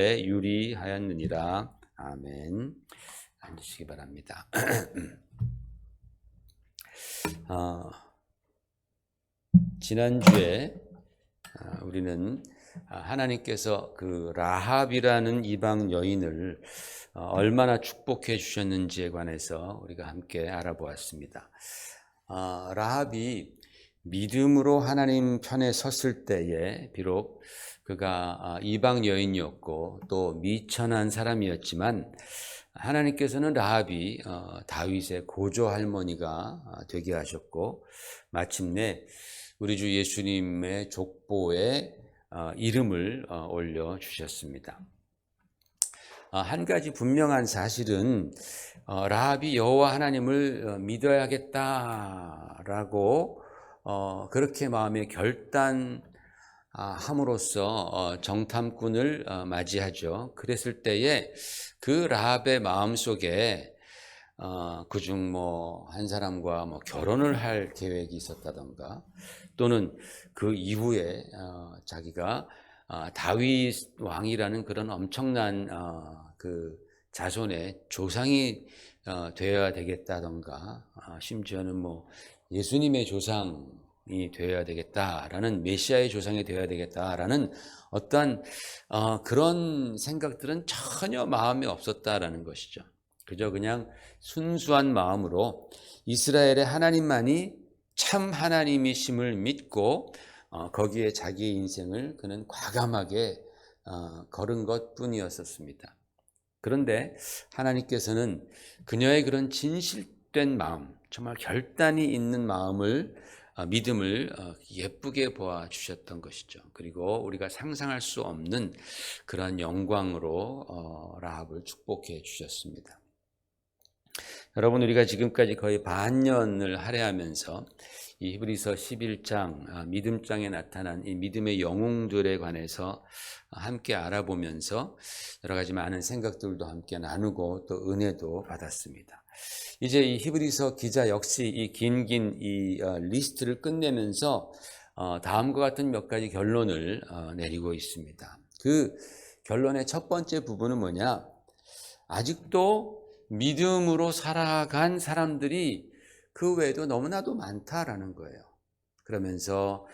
유리하였느니라. 아멘. 앉으시기 바랍니다. 지난주에 우리는 하나님께서 그 라합이라는 이방 여인을 얼마나 축복해 주셨는지에 관해서 우리가 함께 알아보았습니다. 라합이 믿음으로 하나님 편에 섰을 때에 비록 그가 이방 여인이었고 또 미천한 사람이었지만 하나님께서는 라합이 다윗의 고조 할머니가 되게 하셨고 마침내 우리 주 예수님의 족보에 이름을 올려주셨습니다. 한 가지 분명한 사실은 라합이 여호와 하나님을 믿어야겠다라고 그렇게 마음에 결단함으로써 정탐꾼을 맞이하죠. 그랬을 때에 그 라합의 마음속에 그중 한 사람과 결혼을 할 계획이 있었다던가 또는 그 이후에 자기가 다윗 왕이라는 그런 엄청난 그 자손의 조상이 되어야 되겠다던가 심지어는 예수님의 조상이 되어야 되겠다라는 메시아의 조상이 되어야 되겠다라는 어떠한 그런 생각들은 전혀 마음에 없었다라는 것이죠. 그저 그냥 순수한 마음으로 이스라엘의 하나님만이 참 하나님이심을 믿고 거기에 자기의 인생을 그는 과감하게 걸은 것뿐이었습니다. 그런데 하나님께서는 그녀의 그런 진실된 마음, 정말 결단이 있는 마음을 믿음을 예쁘게 보아주셨던 것이죠. 그리고 우리가 상상할 수 없는 그런 영광으로 라합을 축복해 주셨습니다. 여러분, 우리가 지금까지 거의 반년을 할애하면서 이 히브리서 11장 믿음장에 나타난 이 믿음의 영웅들에 관해서 함께 알아보면서 여러 가지 많은 생각들도 함께 나누고 또 은혜도 받았습니다. 이제 이 히브리서 기자 역시 이 긴 이 리스트를 끝내면서 다음과 같은 몇 가지 결론을 내리고 있습니다. 그 결론의 첫 번째 부분은 뭐냐? 아직도 믿음으로 살아간 사람들이 그 외에도 너무나도 많다라는 거예요. 그러면서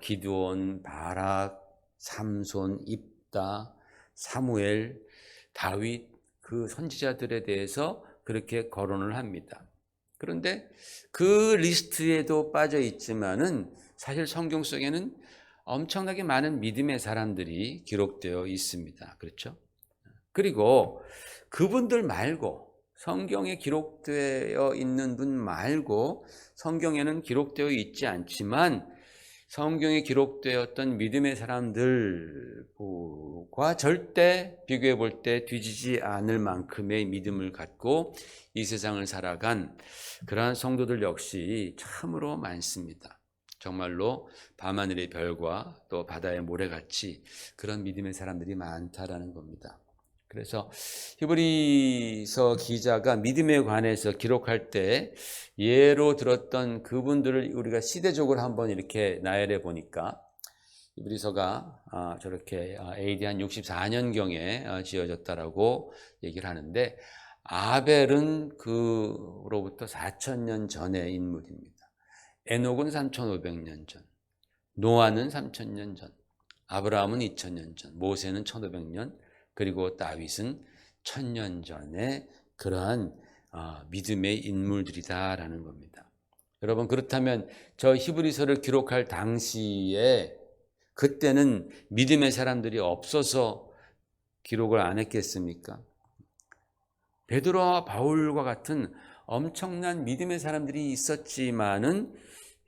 기드온, 바락, 삼손, 입다, 사무엘, 다윗 그 선지자들에 대해서 그렇게 거론을 합니다. 그런데 그 리스트에도 빠져 있지만은 사실 성경 속에는 엄청나게 많은 믿음의 사람들이 기록되어 있습니다. 그렇죠? 그리고 그분들 말고 성경에 기록되어 있는 분 말고 성경에는 기록되어 있지 않지만 성경에 기록되었던 믿음의 사람들과 절대 비교해 볼 때 뒤지지 않을 만큼의 믿음을 갖고 이 세상을 살아간 그러한 성도들 역시 참으로 많습니다. 정말로 밤하늘의 별과 또 바다의 모래같이 그런 믿음의 사람들이 많다라는 겁니다. 그래서 히브리서 기자가 믿음에 관해서 기록할 때 예로 들었던 그분들을 우리가 시대적으로 한번 이렇게 나열해 보니까 히브리서가 저렇게 AD 한 64년경에 지어졌다라고 얘기를 하는데 아벨은 그로부터 4000년 전의 인물입니다. 에녹은 3500년 전, 노아는 3000년 전, 아브라함은 2000년 전, 모세는 1500년, 그리고 다윗은 1000년 전에 그러한 믿음의 인물들이다라는 겁니다. 여러분, 그렇다면 저 히브리서를 기록할 당시에 그때는 믿음의 사람들이 없어서 기록을 안 했겠습니까? 베드로와 바울과 같은 엄청난 믿음의 사람들이 있었지만은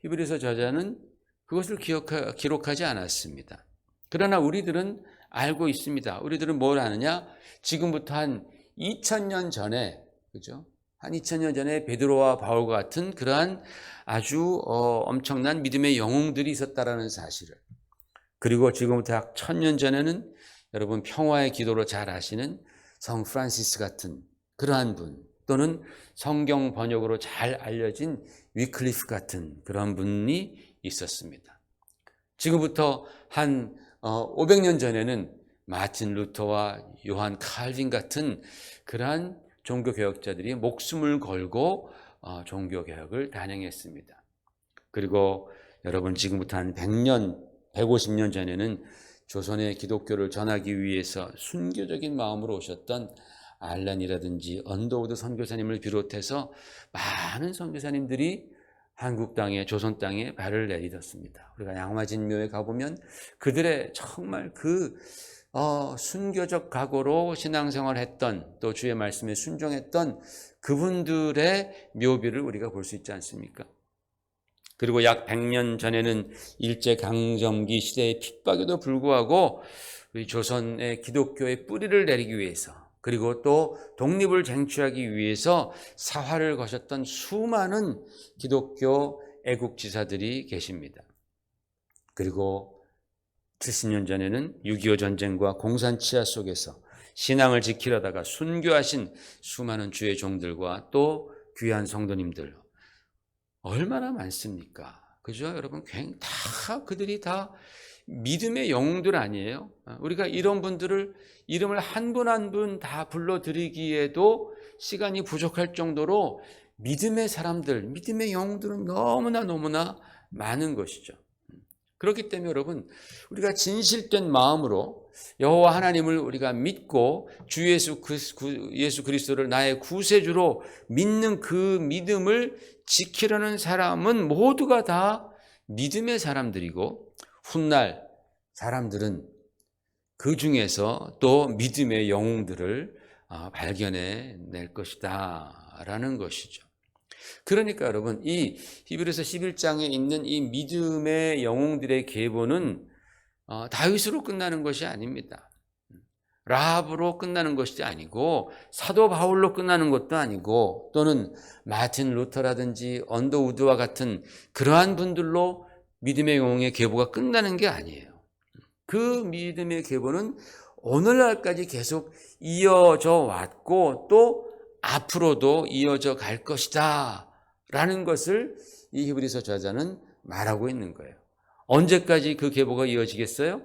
히브리서 저자는 그것을 기록하지 않았습니다. 그러나 우리들은 알고 있습니다. 우리들은 뭘 아느냐? 지금부터 한 2000년 전에, 그죠? 한 2000년 전에 베드로와 바울과 같은 그러한 아주 엄청난 믿음의 영웅들이 있었다라는 사실을, 그리고 지금부터 약 1000년 전에는 여러분 평화의 기도로 잘 아시는 성 프란시스 같은 그러한 분, 또는 성경 번역으로 잘 알려진 위클리프 같은 그런 분이 있었습니다. 지금부터 한 500년 전에는 마틴 루터와 요한 칼빈 같은 그러한 종교개혁자들이 목숨을 걸고 종교개혁을 단행했습니다. 그리고 여러분 지금부터 한 100년, 150년 전에는 조선의 기독교를 전하기 위해서 순교적인 마음으로 오셨던 알란이라든지 언더우드 선교사님을 비롯해서 많은 선교사님들이 한국 땅에, 조선 땅에 발을 내딛었습니다. 우리가 양화진묘에 가보면 그들의 정말 순교적 각오로 신앙생활을 했던, 또 주의 말씀에 순종했던 그분들의 묘비를 우리가 볼 수 있지 않습니까? 그리고 약 100년 전에는 일제강점기 시대의 핍박에도 불구하고 우리 조선의 기독교의 뿌리를 내리기 위해서, 그리고 또 독립을 쟁취하기 위해서 사활을 거셨던 수많은 기독교 애국지사들이 계십니다. 그리고 70년 전에는 6.25 전쟁과 공산치하 속에서 신앙을 지키려다가 순교하신 수많은 주의 종들과 또 귀한 성도님들 얼마나 많습니까? 그죠? 여러분, 그들이 다 믿음의 영웅들 아니에요? 우리가 이런 분들을 이름을 한 분 한 분 다 불러드리기에도 시간이 부족할 정도로 믿음의 사람들, 믿음의 영웅들은 너무나 많은 것이죠. 그렇기 때문에 여러분, 우리가 진실된 마음으로 여호와 하나님을 우리가 믿고 주 예수 그리스도를 나의 구세주로 믿는 그 믿음을 지키려는 사람은 모두가 다 믿음의 사람들이고, 훗날 사람들은 그 중에서 또 믿음의 영웅들을 발견해 낼 것이다 라는 것이죠. 그러니까 여러분, 이 히브리서 11장에 있는 이 믿음의 영웅들의 계보는 다윗으로 끝나는 것이 아닙니다. 라합으로 끝나는 것이 아니고, 사도 바울로 끝나는 것도 아니고, 또는 마틴 루터라든지 언더우드와 같은 그러한 분들로 믿음의 영웅의 계보가 끝나는 게 아니에요. 그 믿음의 계보는 오늘날까지 계속 이어져 왔고, 또 앞으로도 이어져 갈 것이다 라는 것을 이 히브리서 저자는 말하고 있는 거예요. 언제까지 그 계보가 이어지겠어요?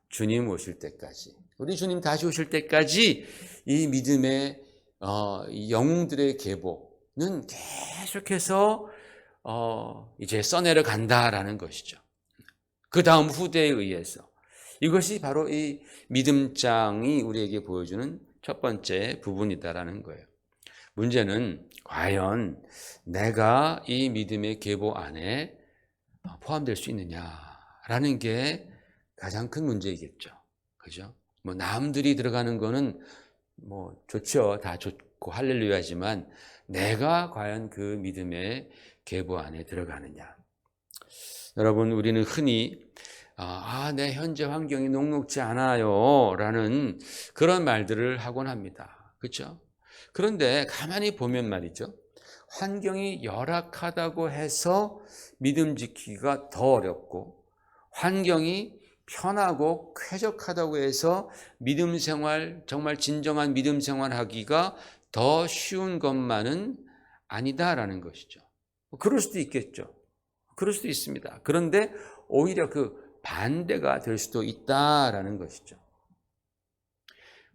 주님 오실 때까지, 우리 주님 다시 오실 때까지 이 믿음의 영웅들의 계보는 계속해서 이제 써내려 간다라는 것이죠. 그 다음 후대에 의해서. 이것이 바로 이 믿음장이 우리에게 보여주는 첫 번째 부분이다라는 거예요. 문제는 과연 내가 이 믿음의 계보 안에 포함될 수 있느냐라는 게 가장 큰 문제이겠죠. 그죠? 뭐 남들이 들어가는 거는 뭐 좋죠. 다 좋고 할렐루야지만 내가 과연 그 믿음의 계보 안에 들어가느냐. 여러분, 우리는 흔히 내 현재 환경이 녹록지 않아요 라는 그런 말들을 하곤 합니다. 그렇죠? 그런데 가만히 보면 말이죠, 환경이 열악하다고 해서 믿음 지키기가 더 어렵고, 환경이 편하고 쾌적하다고 해서 믿음 생활, 정말 진정한 믿음 생활 하기가 더 쉬운 것만은 아니다라는 것이죠. 그럴 수도 있겠죠. 그럴 수도 있습니다. 그런데 오히려 그 반대가 될 수도 있다라는 것이죠.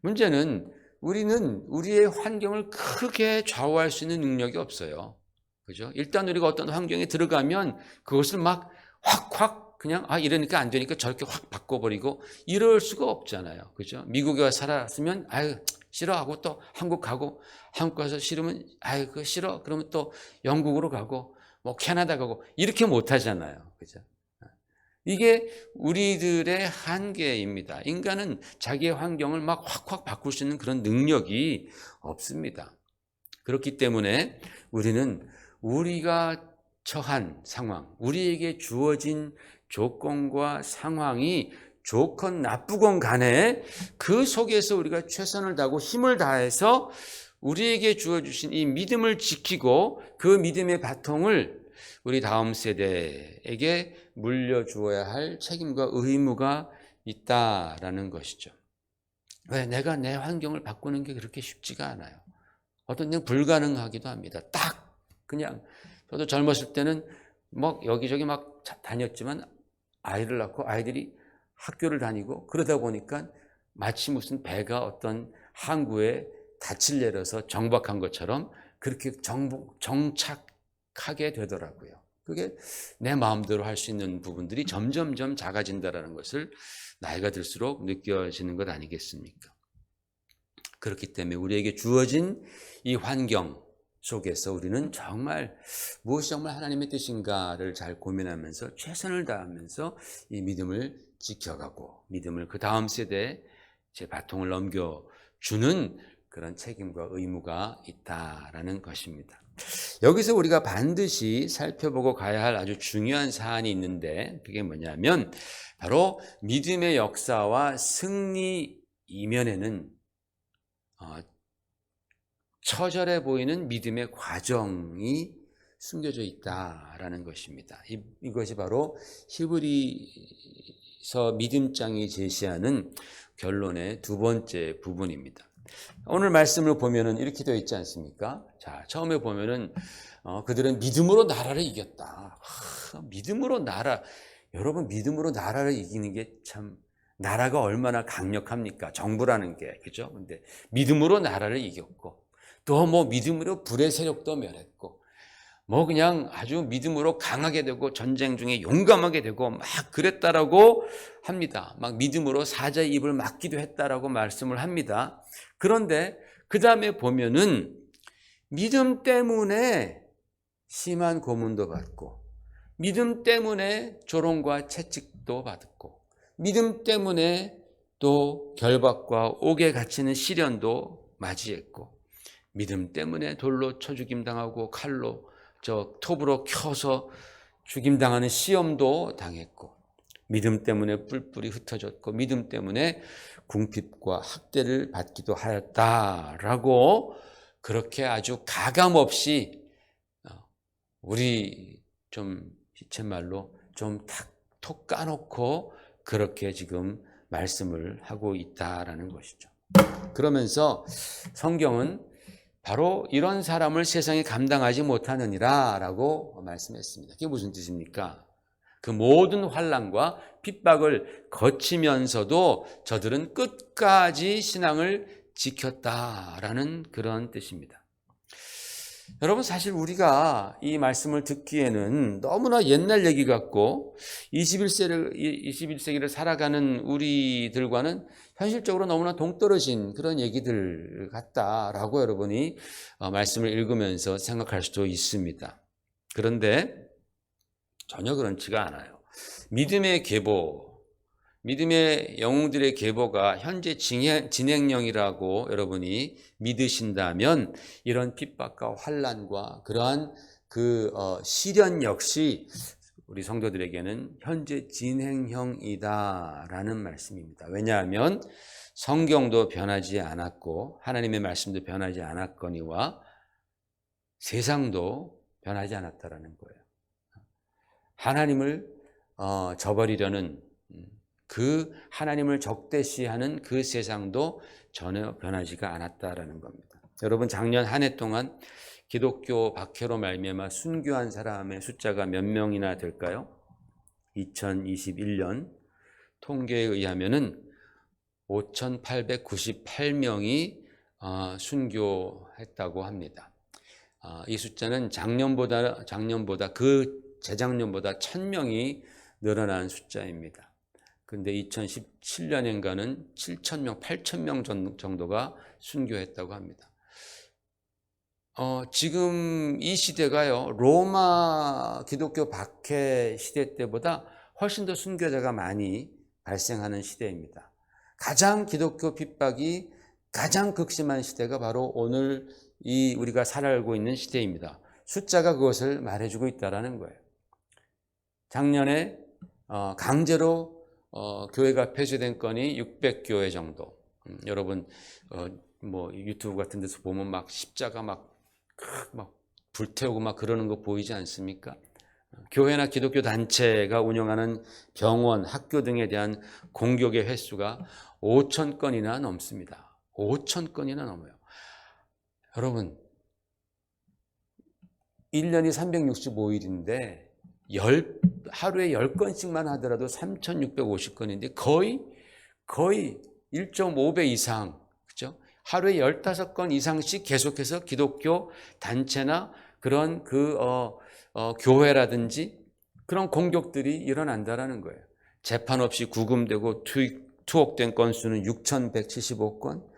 문제는 우리는 우리의 환경을 크게 좌우할 수 있는 능력이 없어요. 그죠? 일단 우리가 어떤 환경에 들어가면 그것을 막 확 그냥 이러니까 안 되니까 저렇게 확 바꿔버리고 이럴 수가 없잖아요. 그죠? 미국에 살았으면 싫어하고 또 한국 가고, 한국 가서 싫으면 그거 싫어 그러면 또 영국으로 가고 뭐 캐나다 가고 이렇게 못 하잖아요. 그죠? 이게 우리들의 한계입니다. 인간은 자기의 환경을 막 확 바꿀 수 있는 그런 능력이 없습니다. 그렇기 때문에 우리는 우리가 처한 상황, 우리에게 주어진 조건과 상황이 좋건 나쁘건 간에 그 속에서 우리가 최선을 다하고 힘을 다해서 우리에게 주어주신 이 믿음을 지키고 그 믿음의 바통을 우리 다음 세대에게 물려주어야 할 책임과 의무가 있다라는 것이죠. 왜? 내가 내 환경을 바꾸는 게 그렇게 쉽지가 않아요. 어떤 데는 불가능하기도 합니다. 딱 그냥 저도 젊었을 때는 막 여기저기 막 다녔지만 아이를 낳고 아이들이 학교를 다니고 그러다 보니까 마치 무슨 배가 어떤 항구에 닻을 내려서 정박한 것처럼 그렇게 정착하게 되더라고요. 그게 내 마음대로 할 수 있는 부분들이 점점점 작아진다는 것을 나이가 들수록 느껴지는 것 아니겠습니까? 그렇기 때문에 우리에게 주어진 이 환경 속에서 우리는 정말 무엇이 정말 하나님의 뜻인가를 잘 고민하면서 최선을 다하면서 이 믿음을 지켜가고 믿음을 그 다음 세대에 제 바통을 넘겨주는 그런 책임과 의무가 있다라는 것입니다. 여기서 우리가 반드시 살펴보고 가야 할 아주 중요한 사안이 있는데 그게 뭐냐면 바로 믿음의 역사와 승리 이면에는 처절해 보이는 믿음의 과정이 숨겨져 있다라는 것입니다. 이것이 바로 히브리서 믿음장이 제시하는 결론의 두 번째 부분입니다. 오늘 말씀을 보면은 이렇게 되어 있지 않습니까? 자, 처음에 보면은 그들은 믿음으로 나라를 이겼다. 믿음으로 나라. 여러분, 믿음으로 나라를 이기는 게 참 나라가 얼마나 강력합니까? 정부라는 게, 그죠? 근데 믿음으로 나라를 이겼고 또 뭐 믿음으로 불의 세력도 멸했고 뭐 그냥 아주 믿음으로 강하게 되고 전쟁 중에 용감하게 되고 막 그랬다라고 합니다. 막 믿음으로 사자의 입을 막기도 했다라고 말씀을 합니다. 그런데 그 다음에 보면은 믿음 때문에 심한 고문도 받고 믿음 때문에 조롱과 채찍도 받고 믿음 때문에 또 결박과 옥에 갇히는 시련도 맞이했고 믿음 때문에 돌로 쳐 죽임당하고 칼로 톱으로 켜서 죽임당하는 시험도 당했고 믿음 때문에 뿔뿔이 흩어졌고 믿음 때문에 궁핍과 학대를 받기도 하였다라고 그렇게 아주 가감없이 우리 좀 시쳇말로 좀 톡 까놓고 그렇게 지금 말씀을 하고 있다라는 것이죠. 그러면서 성경은 바로 이런 사람을 세상에 감당하지 못하느니라 라고 말씀했습니다. 그게 무슨 뜻입니까? 그 모든 환난과 핍박을 거치면서도 저들은 끝까지 신앙을 지켰다라는 그런 뜻입니다. 여러분, 사실 우리가 이 말씀을 듣기에는 너무나 옛날 얘기 같고 21세기를 살아가는 우리들과는 현실적으로 너무나 동떨어진 그런 얘기들 같다라고 여러분이 말씀을 읽으면서 생각할 수도 있습니다. 그런데 전혀 그렇지가 않아요. 믿음의 계보, 믿음의 영웅들의 계보가 현재 진행형이라고 여러분이 믿으신다면 이런 핍박과 환난과 그러한 시련 역시 우리 성도들에게는 현재 진행형이다라는 말씀입니다. 왜냐하면 성경도 변하지 않았고 하나님의 말씀도 변하지 않았거니와 세상도 변하지 않았다라는 거예요. 하나님을 저버리려는 그 하나님을 적대시하는 그 세상도 전혀 변하지가 않았다라는 겁니다. 여러분, 작년 한 해 동안 기독교 박해로 말미암아 순교한 사람의 숫자가 몇 명이나 될까요? 2021년 통계에 의하면은 5,898명이 순교했다고 합니다. 이 숫자는 작년보다 재작년보다 1,000명이 늘어난 숫자입니다. 근데 2017년인가는 7,000명, 8,000명 정도가 순교했다고 합니다. 지금 이 시대가요, 로마 기독교 박해 시대 때보다 훨씬 더 순교자가 많이 발생하는 시대입니다. 가장 기독교 핍박이 가장 극심한 시대가 바로 오늘 우리가 살아가고 있는 시대입니다. 숫자가 그것을 말해주고 있다는 거예요. 작년에 강제로 교회가 폐쇄된 건이 600교회 정도. 여러분 뭐 유튜브 같은 데서 보면 막 십자가 막 불태우고 막 그러는 거 보이지 않습니까? 교회나 기독교 단체가 운영하는 병원, 학교 등에 대한 공격의 횟수가 5,000건이나 넘습니다. 5,000건이나 넘어요. 여러분, 1년이 365일인데 하루에 10건씩만 하더라도 3,650건인데 거의 1.5배 이상, 그죠? 하루에 15건 이상씩 계속해서 기독교 단체나 그런 교회라든지 그런 공격들이 일어난다라는 거예요. 재판 없이 구금되고 투옥된 건수는 6,175건,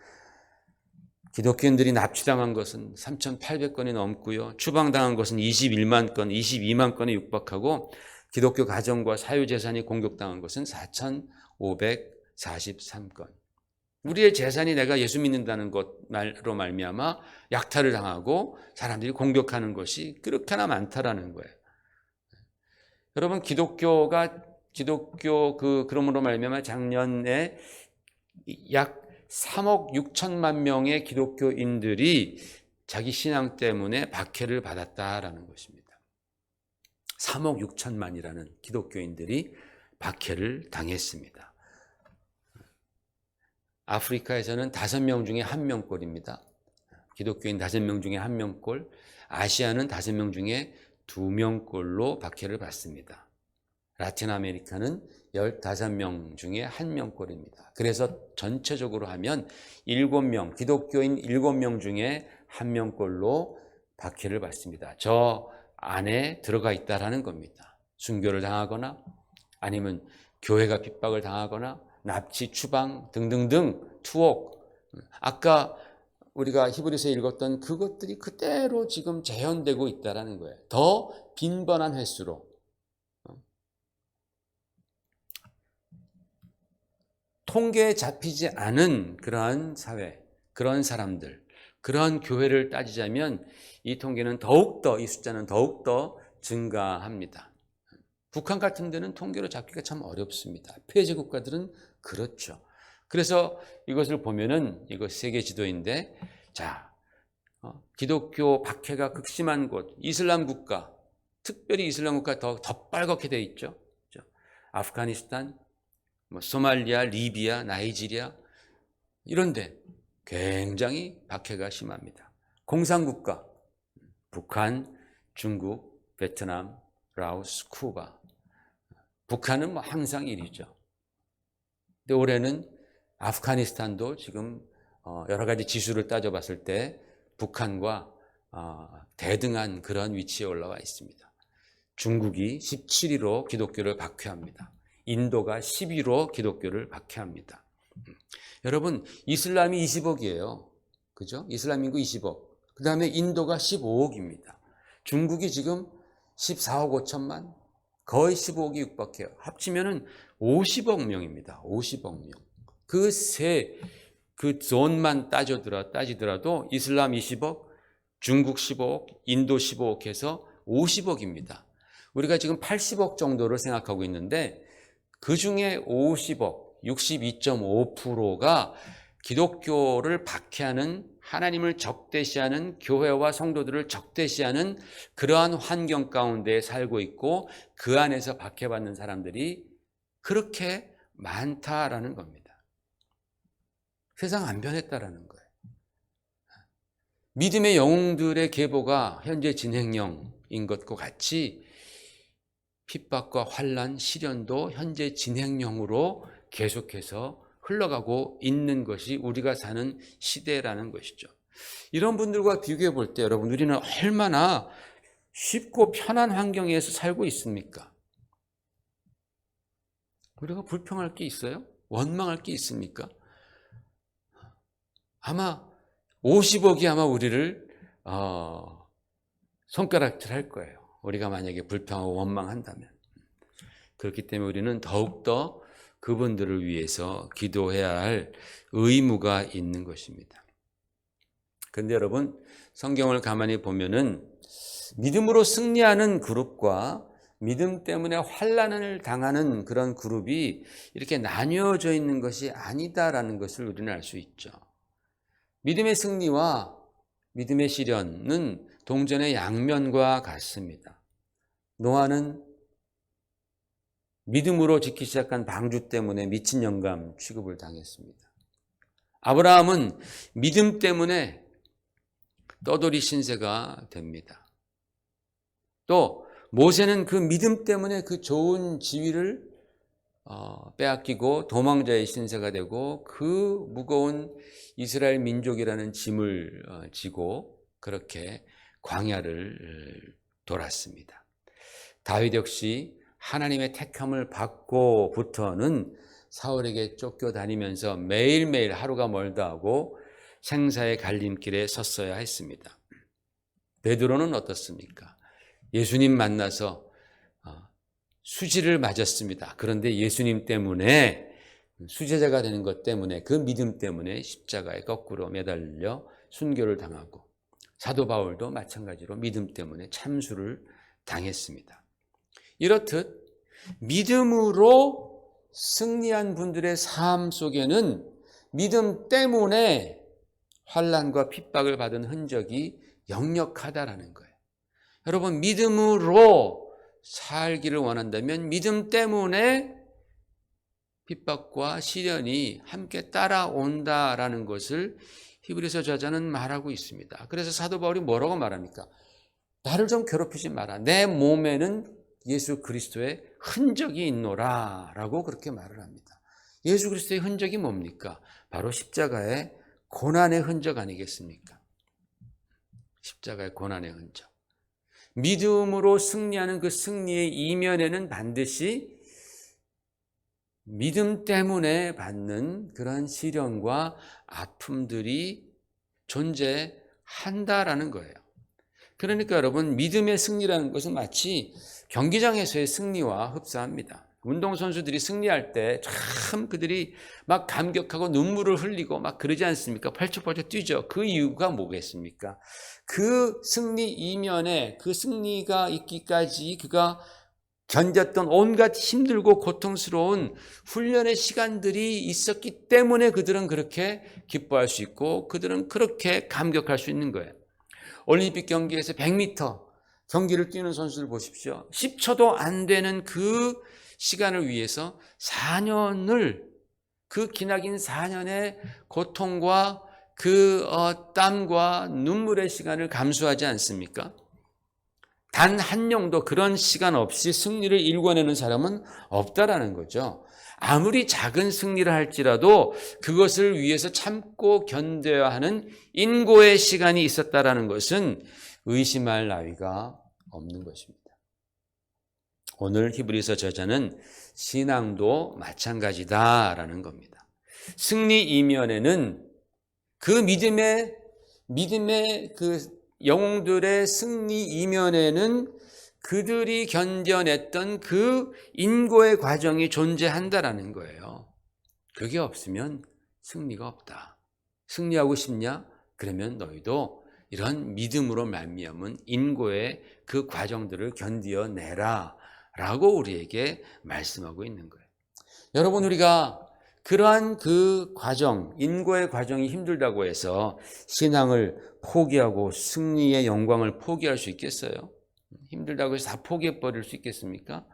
기독교인들이 납치당한 것은 3,800건이 넘고요. 추방당한 것은 21만 건, 22만 건에 육박하고 기독교 가정과 사유재산이 공격당한 것은 4,543건. 우리의 재산이 내가 예수 믿는다는 것로 말미암아 약탈을 당하고 사람들이 공격하는 것이 그렇게나 많다라는 거예요. 여러분, 그러므로 말미암아 작년에 약 3억 6천만 명의 기독교인들이 자기 신앙 때문에 박해를 받았다라는 것입니다. 3억 6천만이라는 기독교인들이 박해를 당했습니다. 아프리카에서는 5명 중에 1명꼴입니다. 기독교인 5명 중에 1명꼴, 아시아는 5명 중에 2명꼴로 박해를 받습니다. 라틴 아메리카는 15명 중에 1명꼴입니다. 그래서 전체적으로 하면 7명, 기독교인 7명 중에 1명꼴로 박해를 받습니다. 저 안에 들어가 있다라는 겁니다. 순교를 당하거나 아니면 교회가 핍박을 당하거나 납치, 추방 등등등, 투옥. 아까 우리가 히브리서에 읽었던 그것들이 그대로 지금 재현되고 있다는 거예요. 더 빈번한 횟수로. 통계에 잡히지 않은 그러한 사회, 그런 사람들, 그런 교회를 따지자면 이 통계는 더욱더, 이 숫자는 더욱더 증가합니다. 북한 같은 데는 통계로 잡기가 참 어렵습니다. 폐쇄 국가들은 그렇죠. 그래서 이것을 보면은, 이거 세계 지도인데, 자, 기독교 박해가 극심한 곳, 이슬람 국가, 특별히 이슬람 국가 더 빨갛게 돼 있죠. 아프가니스탄, 소말리아, 리비아, 나이지리아 이런데 굉장히 박해가 심합니다. 공산국가, 북한, 중국, 베트남, 라오스, 쿠바. 북한은 항상 1위죠. 근데 올해는 아프가니스탄도 지금 여러 가지 지수를 따져봤을 때 북한과 대등한 그런 위치에 올라와 있습니다. 중국이 17위로 기독교를 박해합니다. 인도가 10위로 기독교를 박해합니다. 여러분, 이슬람이 20억이에요. 그죠? 이슬람 인구 20억. 그 다음에 인도가 15억입니다. 중국이 지금 14억 5천만, 거의 15억이 육박해요. 합치면은 50억 명입니다. 50억 명. 그 존만 따지더라도 이슬람 20억, 중국 15억, 인도 15억 해서 50억입니다. 우리가 지금 80억 정도를 생각하고 있는데 그 중에 50억, 62.5%가 기독교를 박해하는, 하나님을 적대시하는, 교회와 성도들을 적대시하는 그러한 환경 가운데 살고 있고 그 안에서 박해받는 사람들이 그렇게 많다라는 겁니다. 세상 안 변했다라는 거예요. 믿음의 영웅들의 계보가 현재 진행형인 것과 같이 핍박과 환난, 시련도 현재 진행형으로 계속해서 흘러가고 있는 것이 우리가 사는 시대라는 것이죠. 이런 분들과 비교해 볼 때 여러분, 우리는 얼마나 쉽고 편한 환경에서 살고 있습니까? 우리가 불평할 게 있어요? 원망할 게 있습니까? 아마 50억이 아마 우리를 손가락질 할 거예요. 우리가 만약에 불평하고 원망한다면. 그렇기 때문에 우리는 더욱더 그분들을 위해서 기도해야 할 의무가 있는 것입니다. 그런데 여러분, 성경을 가만히 보면은 믿음으로 승리하는 그룹과 믿음 때문에 환난을 당하는 그런 그룹이 이렇게 나뉘어져 있는 것이 아니다라는 것을 우리는 알 수 있죠. 믿음의 승리와 믿음의 시련은 동전의 양면과 같습니다. 노아는 믿음으로 짓기 시작한 방주 때문에 미친 영감 취급을 당했습니다. 아브라함은 믿음 때문에 떠돌이 신세가 됩니다. 또 모세는 그 믿음 때문에 그 좋은 지위를 빼앗기고 도망자의 신세가 되고 그 무거운 이스라엘 민족이라는 짐을 지고 그렇게 광야를 돌았습니다. 다윗 역시 하나님의 택함을 받고부터는 사울에게 쫓겨다니면서 매일매일 하루가 멀다 하고 생사의 갈림길에 섰어야 했습니다. 베드로는 어떻습니까? 예수님 만나서 수지를 맞았습니다. 그런데 예수님 때문에 수제자가 되는 것 때문에 그 믿음 때문에 십자가에 거꾸로 매달려 순교를 당하고 사도 바울도 마찬가지로 믿음 때문에 참수를 당했습니다. 이렇듯 믿음으로 승리한 분들의 삶 속에는 믿음 때문에 환난과 핍박을 받은 흔적이 역력하다라는 거예요. 여러분, 믿음으로 살기를 원한다면 믿음 때문에 핍박과 시련이 함께 따라온다라는 것을 히브리서 저자는 말하고 있습니다. 그래서 사도 바울이 뭐라고 말합니까? 나를 좀 괴롭히지 마라. 내 몸에는 예수 그리스도의 흔적이 있노라 라고 그렇게 말을 합니다. 예수 그리스도의 흔적이 뭡니까? 바로 십자가의 고난의 흔적 아니겠습니까? 십자가의 고난의 흔적. 믿음으로 승리하는 그 승리의 이면에는 반드시 믿음 때문에 받는 그런 시련과 아픔들이 존재한다라는 거예요. 그러니까 여러분, 믿음의 승리라는 것은 마치 경기장에서의 승리와 흡사합니다. 운동선수들이 승리할 때 참 그들이 막 감격하고 눈물을 흘리고 막 그러지 않습니까? 펄쩍펄쩍 뛰죠. 그 이유가 뭐겠습니까? 그 승리 이면에 그 승리가 있기까지 그가 견뎠던 온갖 힘들고 고통스러운 훈련의 시간들이 있었기 때문에 그들은 그렇게 기뻐할 수 있고 그들은 그렇게 감격할 수 있는 거예요. 올림픽 경기에서 100m 경기를 뛰는 선수들 보십시오. 10초도 안 되는 그 시간을 위해서 4년을 그 기나긴 4년의 고통과 그 땀과 눈물의 시간을 감수하지 않습니까? 단 한 명도 그런 시간 없이 승리를 일궈내는 사람은 없다라는 거죠. 아무리 작은 승리를 할지라도 그것을 위해서 참고 견뎌야 하는 인고의 시간이 있었다라는 것은 의심할 나위가 없는 것입니다. 오늘 히브리서 저자는 신앙도 마찬가지다라는 겁니다. 승리 이면에는 그 믿음의 그 영웅들의 승리 이면에는 그들이 견뎌냈던 그 인고의 과정이 존재한다라는 거예요. 그게 없으면 승리가 없다. 승리하고 싶냐? 그러면 너희도 이런 믿음으로 말미암은 인고의 그 과정들을 견디어내라 라고 우리에게 말씀하고 있는 거예요. 여러분, 우리가 그러한 그 과정, 인고의 과정이 힘들다고 해서 신앙을 포기하고 승리의 영광을 포기할 수 있겠어요? 힘들다고 해서 다 포기해버릴 수 있겠습니까?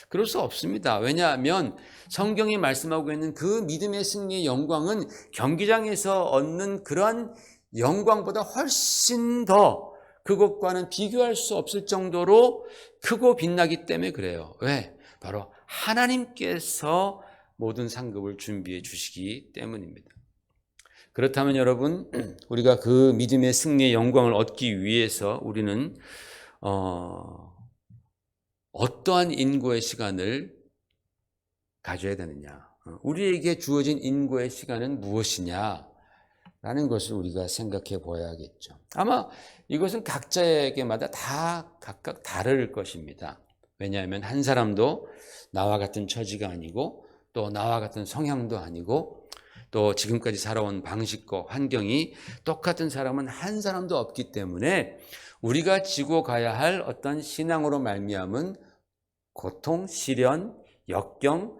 그럴 수 없습니다. 왜냐하면 성경이 말씀하고 있는 그 믿음의 승리의 영광은 경기장에서 얻는 그런 영광보다 훨씬 더 그것과는 비교할 수 없을 정도로 크고 빛나기 때문에 그래요. 왜? 바로 하나님께서 모든 상급을 준비해 주시기 때문입니다. 그렇다면 여러분, 우리가 그 믿음의 승리의 영광을 얻기 위해서 우리는 어떠한 인고의 시간을 가져야 되느냐? 우리에게 주어진 인고의 시간은 무엇이냐? 라는 것을 우리가 생각해 보아야겠죠. 아마 이것은 각자에게마다 다 각각 다를 것입니다. 왜냐하면 한 사람도 나와 같은 처지가 아니고 또 나와 같은 성향도 아니고 또 지금까지 살아온 방식과 환경이 똑같은 사람은 한 사람도 없기 때문에 우리가 지고 가야 할 어떤 신앙으로 말미암은 고통, 시련, 역경,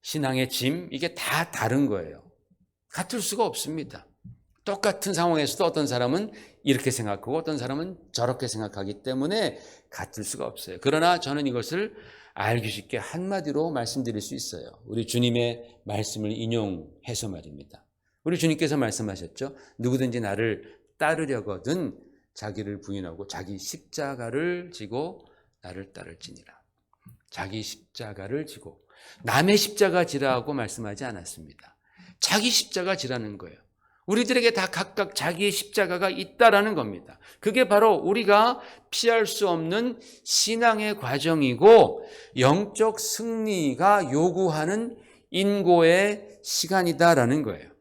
신앙의 짐, 이게 다 다른 거예요. 같을 수가 없습니다. 똑같은 상황에서도 어떤 사람은 이렇게 생각하고 어떤 사람은 저렇게 생각하기 때문에 같을 수가 없어요. 그러나 저는 이것을 알기 쉽게 한마디로 말씀드릴 수 있어요. 우리 주님의 말씀을 인용해서 말입니다. 우리 주님께서 말씀하셨죠. 누구든지 나를 따르려거든 자기를 부인하고 자기 십자가를 지고 나를 따를지니라. 자기 십자가를 지고 남의 십자가 지라고 말씀하지 않았습니다. 자기 십자가 지라는 거예요. 우리들에게 다 각각 자기의 십자가가 있다라는 겁니다. 그게 바로 우리가 피할 수 없는 신앙의 과정이고 영적 승리가 요구하는 인고의 시간이다라는 거예요.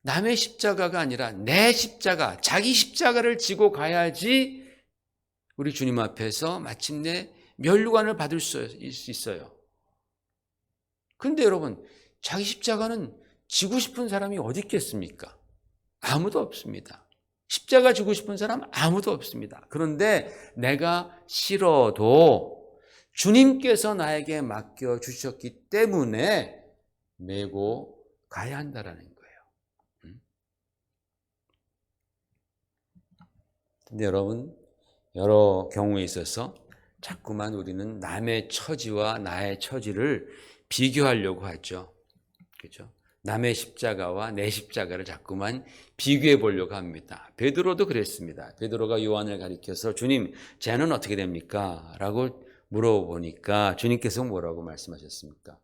남의 십자가가 아니라 내 십자가, 자기 십자가를 지고 가야지 우리 주님 앞에서 마침내 면류관을 받을 수 있어요. 근데 여러분, 자기 십자가는 지고 싶은 사람이 어디 있겠습니까? 아무도 없습니다. 십자가 지고 싶은 사람 아무도 없습니다. 그런데 내가 싫어도 주님께서 나에게 맡겨주셨기 때문에 메고 가야 한다라는 거예요. 근데 여러분, 여러 경우에 있어서 자꾸만 우리는 남의 처지와 나의 처지를 비교하려고 하죠. 그렇죠? 남의 십자가와 내 십자가를 자꾸만 비교해 보려고 합니다. 베드로도 그랬습니다. 베드로가 요한을 가리켜서 주님, 쟤는 어떻게 됩니까? 라고 물어보니까 주님께서 뭐라고 말씀하셨습니까?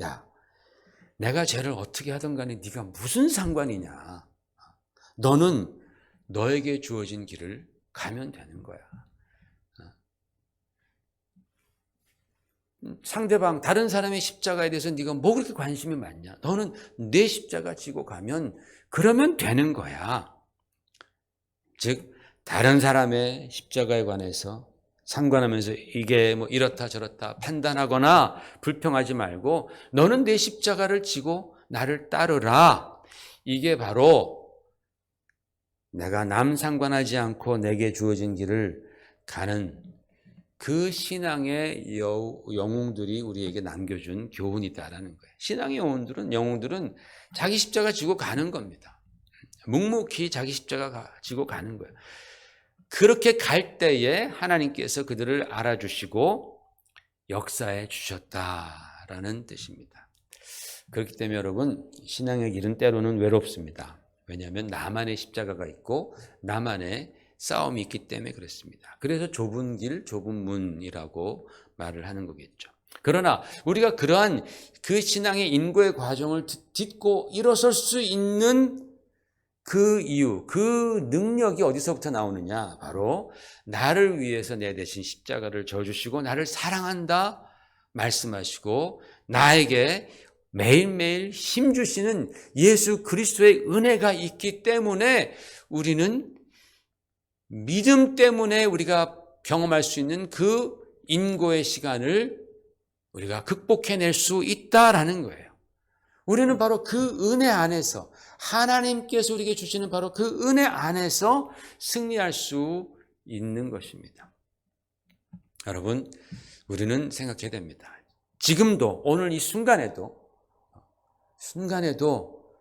야, 내가 쟤를 어떻게 하든 간에 네가 무슨 상관이냐? 너는 너에게 주어진 길을 가면 되는 거야. 상대방 다른 사람의 십자가에 대해서 네가 뭐 그렇게 관심이 많냐? 너는 내 십자가 지고 가면 그러면 되는 거야. 즉 다른 사람의 십자가에 관해서 상관하면서 이게 뭐 이렇다 저렇다 판단하거나 불평하지 말고 너는 내 십자가를 지고 나를 따르라. 이게 바로 내가 남 상관하지 않고 내게 주어진 길을 가는 그 신앙의 영웅들이 우리에게 남겨준 교훈이다라는 거예요. 신앙의 영웅들은 자기 십자가 지고 가는 겁니다. 묵묵히 자기 십자가 지고 가는 거예요. 그렇게 갈 때에 하나님께서 그들을 알아주시고 역사해 주셨다라는 뜻입니다. 그렇기 때문에 여러분, 신앙의 길은 때로는 외롭습니다. 왜냐하면 나만의 십자가가 있고 나만의 싸움이 있기 때문에 그렇습니다. 그래서 좁은 길, 좁은 문이라고 말을 하는 거겠죠. 그러나 우리가 그러한 그 신앙의 인고의 과정을 딛고 일어설 수 있는 그 이유, 그 능력이 어디서부터 나오느냐? 바로 나를 위해서 내 대신 십자가를 져주시고 나를 사랑한다 말씀하시고 나에게 매일매일 힘주시는 예수 그리스도의 은혜가 있기 때문에 우리는 믿음 때문에 우리가 경험할 수 있는 그 인고의 시간을 우리가 극복해낼 수 있다라는 거예요. 우리는 바로 그 은혜 안에서 하나님께서 우리에게 주시는 바로 그 은혜 안에서 승리할 수 있는 것입니다. 여러분, 우리는 생각해야 됩니다. 지금도 오늘 이 순간에도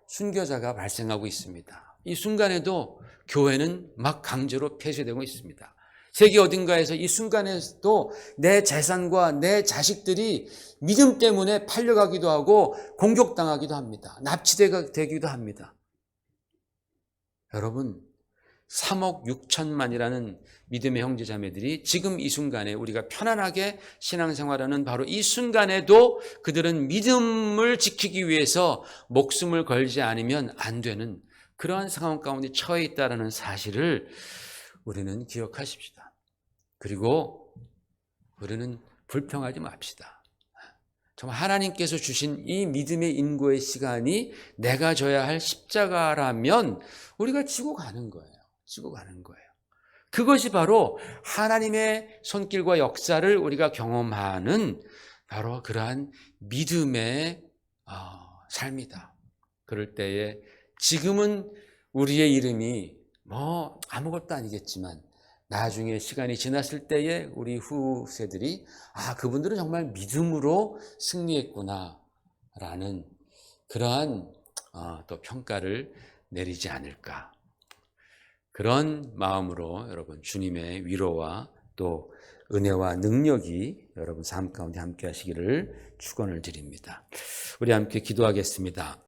순교자가 발생하고 있습니다. 이 순간에도 교회는 막 강제로 폐쇄되고 있습니다. 세계 어딘가에서 이 순간에도 내 재산과 내 자식들이 믿음 때문에 팔려가기도 하고 공격당하기도 합니다. 납치되기도 합니다. 여러분, 3억 6천만이라는 믿음의 형제자매들이 지금 이 순간에 우리가 편안하게 신앙생활하는 바로 이 순간에도 그들은 믿음을 지키기 위해서 목숨을 걸지 않으면 안 되는 그러한 상황 가운데 처해 있다는 사실을 우리는 기억하십시다. 그리고 우리는 불평하지 맙시다. 정말 하나님께서 주신 이 믿음의 인고의 시간이 내가 져야 할 십자가라면 우리가 지고 가는 거예요. 지고 가는 거예요. 그것이 바로 하나님의 손길과 역사를 우리가 경험하는 바로 그러한 믿음의 삶이다. 그럴 때에 지금은 우리의 이름이 뭐 아무것도 아니겠지만 나중에 시간이 지났을 때에 우리 후세들이 그분들은 정말 믿음으로 승리했구나 라는 그러한 또 평가를 내리지 않을까. 그런 마음으로 여러분 주님의 위로와 또 은혜와 능력이 여러분 삶 가운데 함께 하시기를 축원을 드립니다. 우리 함께 기도하겠습니다.